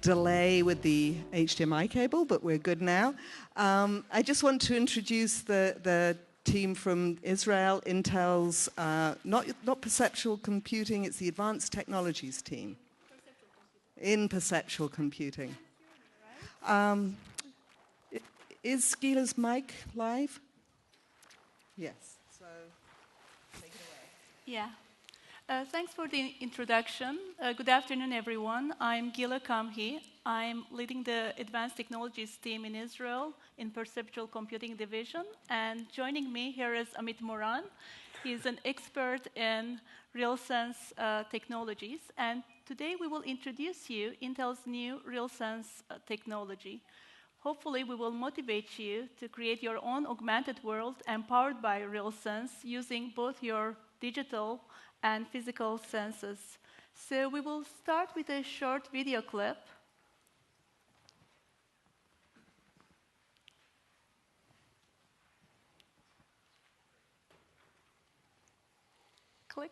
delay with the HDMI cable, but we're good now. I just want to introduce the team from Israel, Intel's, not perceptual computing, it's the advanced technologies team. In perceptual computing. Is Gila's mic live? Yes, so take it away. Yeah. Thanks for the introduction. Good afternoon, everyone. I'm Gila Kamhi. I'm leading the Advanced Technologies team in Israel in Perceptual Computing Division. And joining me here is Amit Moran. He's an expert in RealSense technologies. And today we will introduce you Intel's new RealSense technology. Hopefully, we will motivate you to create your own augmented world empowered by RealSense using both your digital and physical senses. So we will start with a short video clip. Click.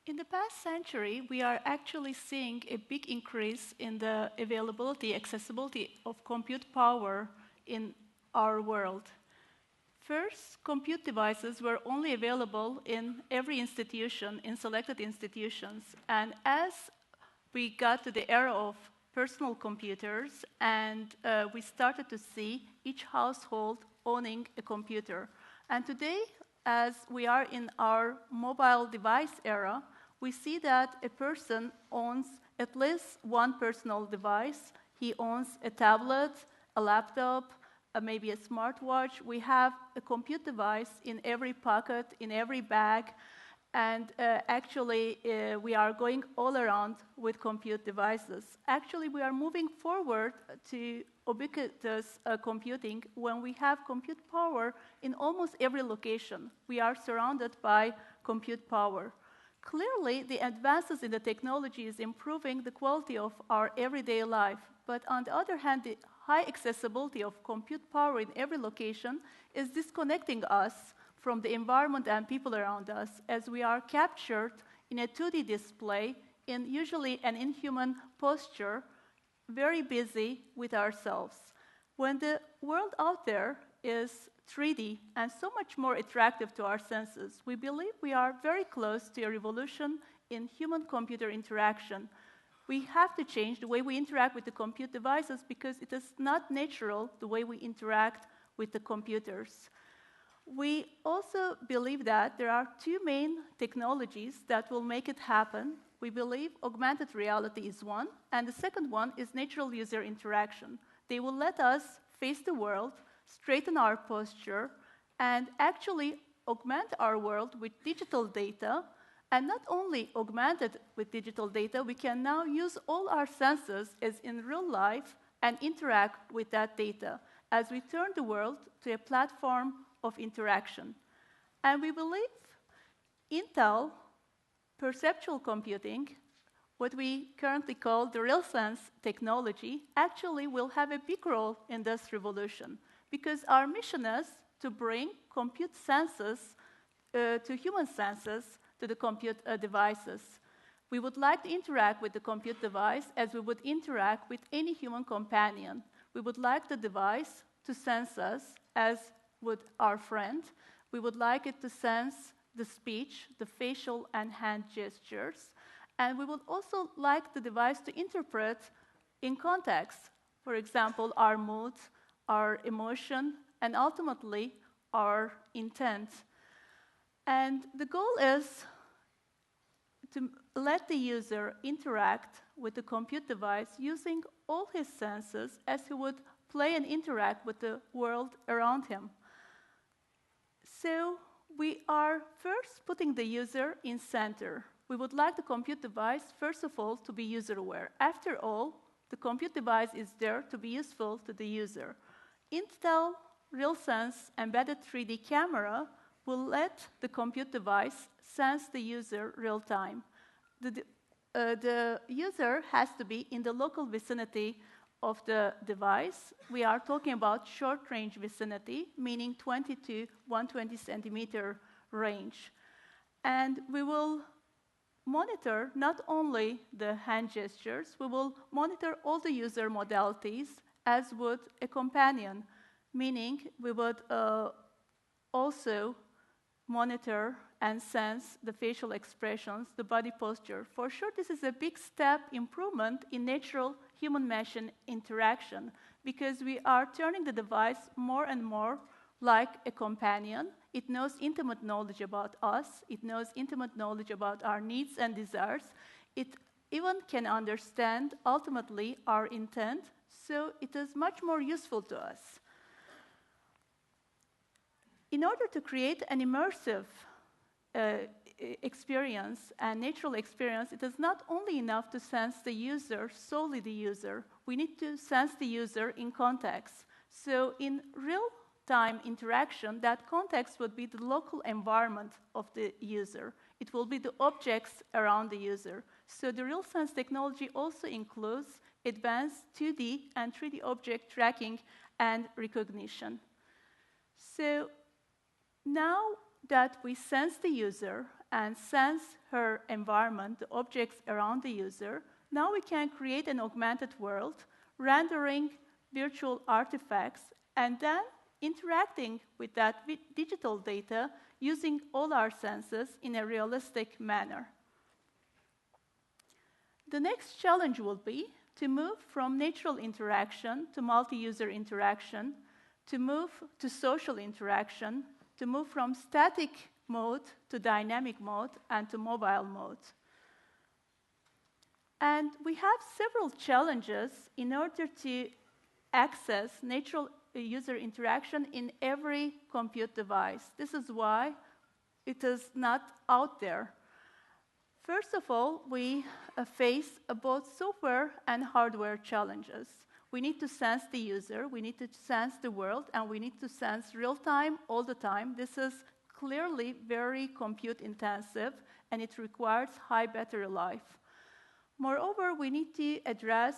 In the past century, we are actually seeing a big increase in the availability, accessibility of compute power in our world. First, compute devices were only available in every institution, in selected institutions. And as we got to the era of personal computers, and we started to see each household owning a computer. And today, as we are in our mobile device era, we see that a person owns at least one personal device. He owns a tablet, a laptop, maybe a smartwatch. We have a compute device in every pocket, in every bag, and actually we are going all around with compute devices. Actually, we are moving forward to ubiquitous computing when we have compute power in almost every location. We are surrounded by compute power. Clearly, the advances in the technology is improving the quality of our everyday life. But on the other hand, the high accessibility of compute power in every location is disconnecting us from the environment and people around us, as we are captured in a 2D display in usually an inhuman posture, very busy with ourselves. When the world out there is 3D and so much more attractive to our senses, we believe we are very close to a revolution in human-computer interaction. We have to change the way we interact with the compute devices because it is not natural the way we interact with the computers. We also believe that there are two main technologies that will make it happen. We believe augmented reality is one, and the second one is natural user interaction. They will let us face the world, straighten our posture, and actually augment our world with digital data. And not only augmented with digital data, we can now use all our senses as in real life and interact with that data as we turn the world to a platform of interaction. And we believe Intel perceptual computing what we currently call the RealSense technology, actually will have a big role in this revolution, because our mission is to bring compute senses to human senses to the compute devices. We would like to interact with the compute device as we would interact with any human companion. We would like the device to sense us as would our friend. We would like it to sense the speech, the facial and hand gestures. And we would also like the device to interpret in context, for example, our mood, our emotion, and ultimately our intent. And the goal is to let the user interact with the compute device using all his senses as he would play and interact with the world around him. So we are first putting the user in center. We would like the compute device, first of all, to be user-aware. After all, the compute device is there to be useful to the user. Intel RealSense embedded 3D camera will let the compute device sense the user real-time. The user has to be in the local vicinity of the device. We are talking about short-range vicinity, meaning 20 to 120 centimeter range. And we will monitor not only the hand gestures, we will monitor all the user modalities as would a companion, meaning we would also monitor and sense the facial expressions, the body posture. For sure, this is a big step improvement in natural human-machine interaction because we are turning the device more and more like a companion. It knows intimate knowledge about us. It knows intimate knowledge about our needs and desires. It even can understand, ultimately, our intent, so it is much more useful to us. In order to create an immersive experience and natural experience, it is not only enough to sense the user, solely the user. We need to sense the user in context. So in real-time interaction, that context would be the local environment of the user. It will be the objects around the user. So the RealSense technology also includes advanced 2D and 3D object tracking and recognition. So now that we sense the user and sense her environment, the objects around the user, now we can create an augmented world, rendering virtual artifacts, and then interacting with that digital data using all our senses in a realistic manner. The next challenge will be to move from natural interaction to multi-user interaction, to move to social interaction, to move from static mode to dynamic mode and to mobile mode. And we have several challenges in order to access natural user interaction in every compute device. This is why it is not out there. First of all, we face both software and hardware challenges. We need to sense the user, we need to sense the world, and we need to sense real-time all the time. This is clearly very compute intensive, and it requires high battery life. Moreover, we need to address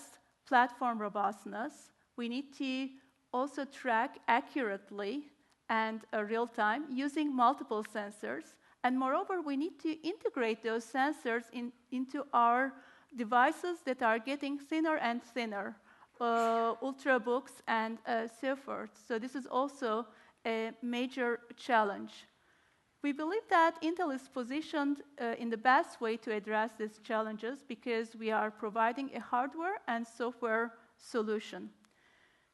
platform robustness. We need to also track accurately and real-time using multiple sensors. And moreover, we need to integrate those sensors into our devices that are getting thinner and thinner, ultrabooks and so forth. So this is also a major challenge. We believe that Intel is positioned in the best way to address these challenges because we are providing a hardware and software solution.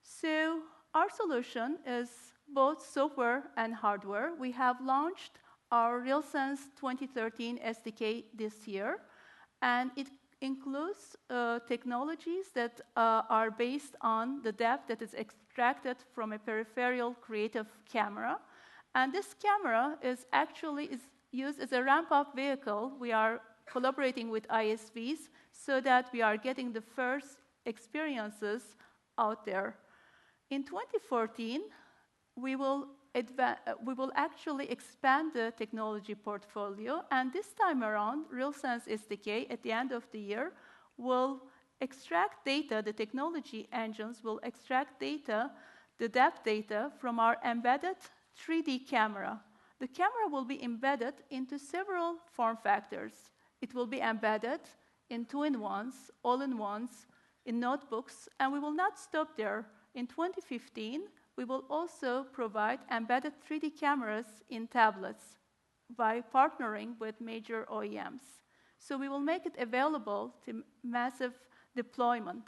So our solution is both software and hardware. We have launched our RealSense 2013 SDK this year, and it includes technologies that are based on the depth that is extracted from a peripheral creative camera. And this camera is used as a ramp-up vehicle. We are collaborating with ISVs so that we are getting the first experiences out there. In 2014, we will actually expand the technology portfolio, and this time around, RealSense SDK, at the end of the year, will extract data, the technology engines will extract data, the depth data, from our embedded 3D camera. The camera will be embedded into several form factors. It will be embedded in two-in-ones, all-in-ones, in notebooks, and we will not stop there. In 2015, we will also provide embedded 3D cameras in tablets by partnering with major OEMs. So we will make it available to massive deployment.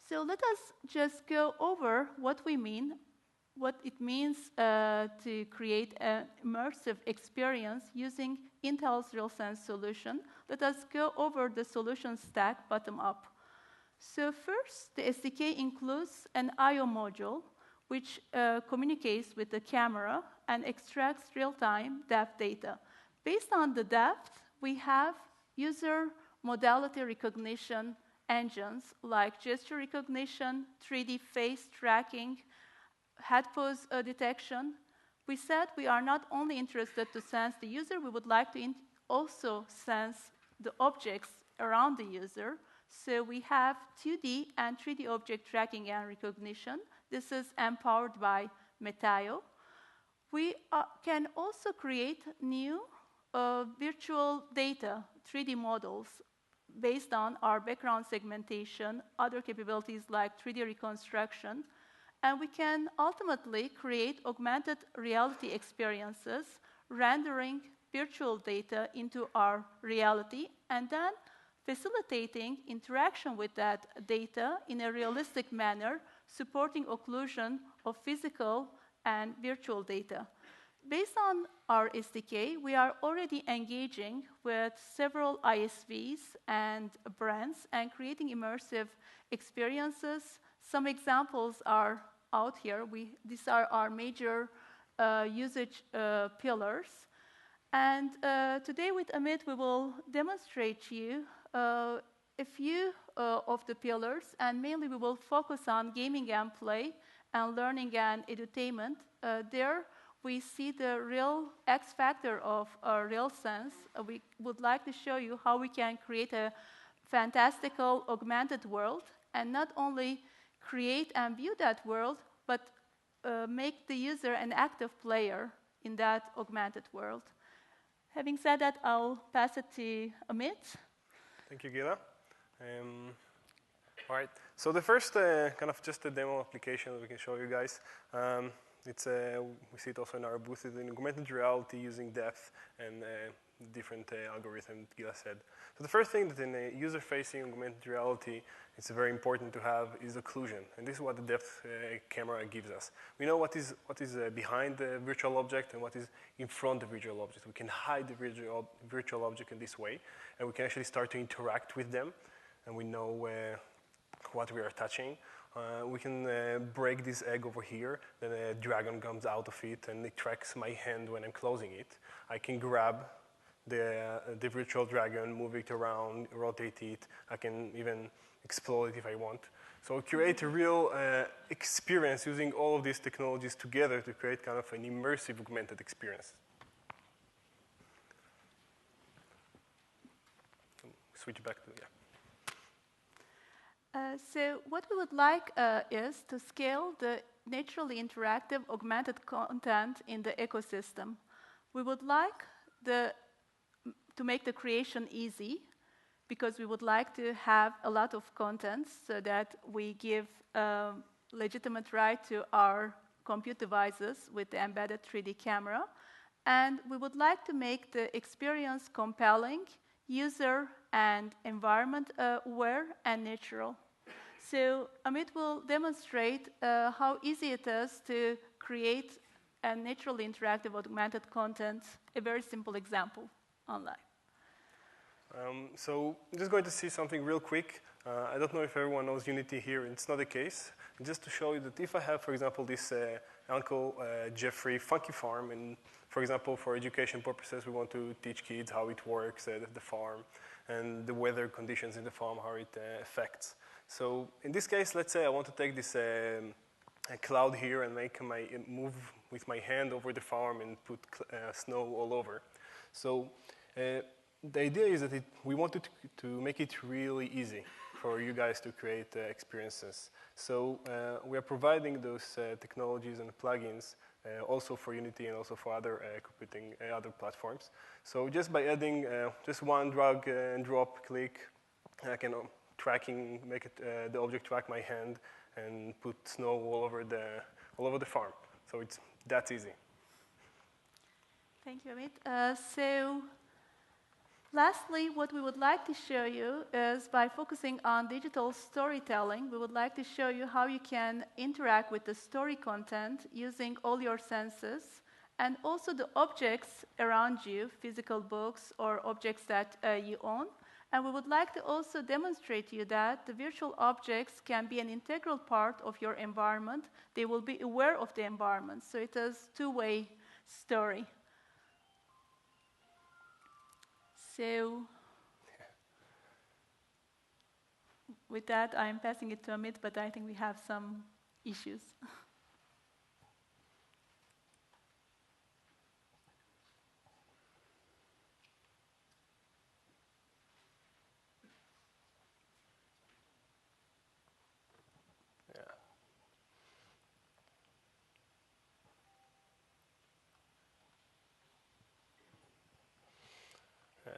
So let us just go over what we mean, what it means to create an immersive experience using Intel's RealSense solution. Let us go over the solution stack bottom up. So first, the SDK includes an I/O module, which communicates with the camera and extracts real-time depth data. Based on the depth, we have user modality recognition engines like gesture recognition, 3D face tracking, head pose detection. We said we are not only interested to sense the user, we would like to also sense the objects around the user. So we have 2D and 3D object tracking and recognition. This is empowered by Metaio. We can also create new virtual data, 3D models, based on our background segmentation, other capabilities like 3D reconstruction. And we can ultimately create augmented reality experiences, rendering virtual data into our reality, and then facilitating interaction with that data in a realistic manner, supporting occlusion of physical and virtual data. Based on our SDK, we are already engaging with several ISVs and brands and creating immersive experiences. Some examples are out here. These are our major usage pillars. And today with Amit, we will demonstrate you a few of the pillars, and mainly we will focus on gaming and play and learning and edutainment. There we see the real X factor of RealSense. We would like to show you how we can create a fantastical augmented world, and not only create and view that world, but make the user an active player in that augmented world. Having said that, I'll pass it to Amit. Thank you, Gila. All right, so the first kind of just a demo application that we can show you guys. We see it also in our booth. It's in augmented reality using depth and different algorithms, Gila said. So the first thing that in a user-facing augmented reality, it's very important to have is occlusion. And this is what the depth camera gives us. We know what is behind the virtual object and what is in front of the virtual object. We can hide the virtual object in this way, and we can actually start to interact with them, and we know what we are touching. We can break this egg over here, then a dragon comes out of it, and it tracks my hand when I'm closing it. I can grab the virtual dragon, move it around, rotate it. I can even explode it if I want. So create a real experience using all of these technologies together to create kind of an immersive augmented experience. Switch back to, yeah. So what we would like is to scale the naturally interactive augmented content in the ecosystem. We would like to make the creation easy, because we would like to have a lot of content so that we give legitimate right to our compute devices with the embedded 3D camera. And we would like to make the experience compelling, user and environment aware and natural. So Amit will demonstrate how easy it is to create a naturally interactive augmented content, a very simple example online. So I'm just going to see something real quick. I don't know if everyone knows Unity here. It's not the case. Just to show you that if I have, for example, this Uncle Jeffrey funky farm, and for example, for education purposes, we want to teach kids how it works at the farm and the weather conditions in the farm, how it affects. So in this case, let's say I want to take this cloud here and move with my hand over the farm and put snow all over. So the idea is that we wanted to make it really easy for you guys to create experiences. So we are providing those technologies and plugins also for Unity and also for other computing, other platforms. So just by adding just one drag and drop click, I can make it the object track my hand and put snow all over the farm. So it's that easy. Thank you, Amit. So lastly, what we would like to show you is by focusing on digital storytelling, we would like to show you how you can interact with the story content using all your senses and also the objects around you, physical books or objects that you own. And we would like to also demonstrate to you that the virtual objects can be an integral part of your environment. They will be aware of the environment. So it is a two-way story. So with that, I'm passing it to Amit, but I think we have some issues.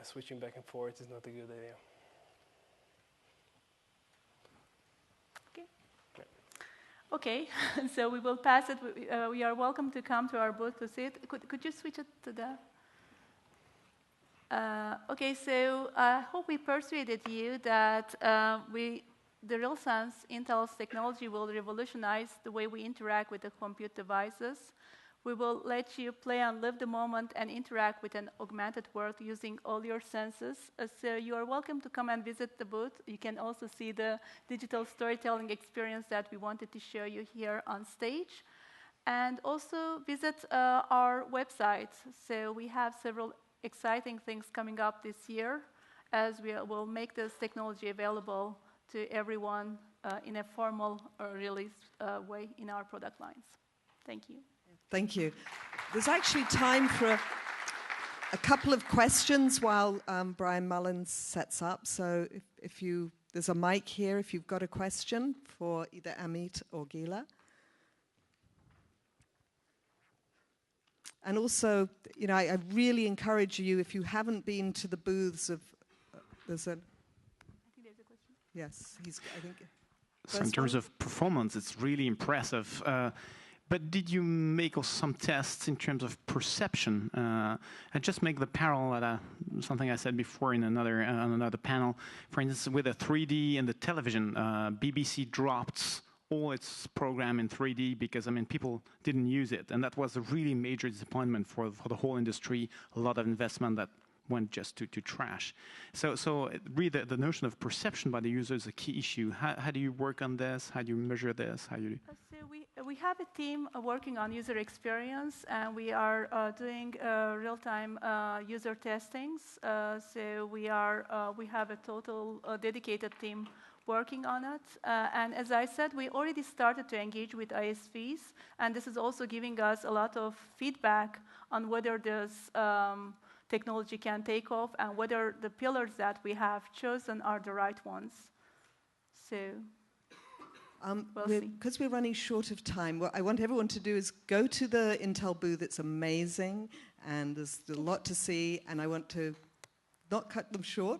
Switching back and forth is not a good idea. Okay, so we will pass it. We are welcome to come to our booth to see it. Could you switch it to the... okay, so I hope we persuaded you that the RealSense Intel's technology will revolutionize the way we interact with the compute devices. We will let you play and live the moment and interact with an augmented world using all your senses. So you are welcome to come and visit the booth. You can also see the digital storytelling experience that we wanted to show you here on stage. And also visit our website. So we have several exciting things coming up this year as we will make this technology available to everyone in a formal release way in our product lines. Thank you. Thank you. There's actually time for a couple of questions while Brian Mullins sets up. So there's a mic here if you've got a question for either Amit or Gila. And also, you know, I really encourage you, if you haven't been to the booths of, I think there's a question. Yes, I think. So in terms of performance, it's really impressive. But did you make some tests in terms of perception? And just make the parallel at something I said before in another panel. For instance, with a 3D and the television, BBC dropped all its program in 3D because, I mean, people didn't use it. And that was a really major disappointment for the whole industry, a lot of investment that went just to trash. So really the notion of perception by the user is a key issue. How do you work on this? How do you measure this? How you... So we have a team working on user experience, and we are doing real-time user testings. So we have a total dedicated team working on it. And as I said, we already started to engage with ISVs, and this is also giving us a lot of feedback on whether this technology can take off and whether the pillars that we have chosen are the right ones. So we'll see. Because we're running short of time, what I want everyone to do is go to the Intel booth. It's amazing, and there's a lot to see, and I want to not cut them short.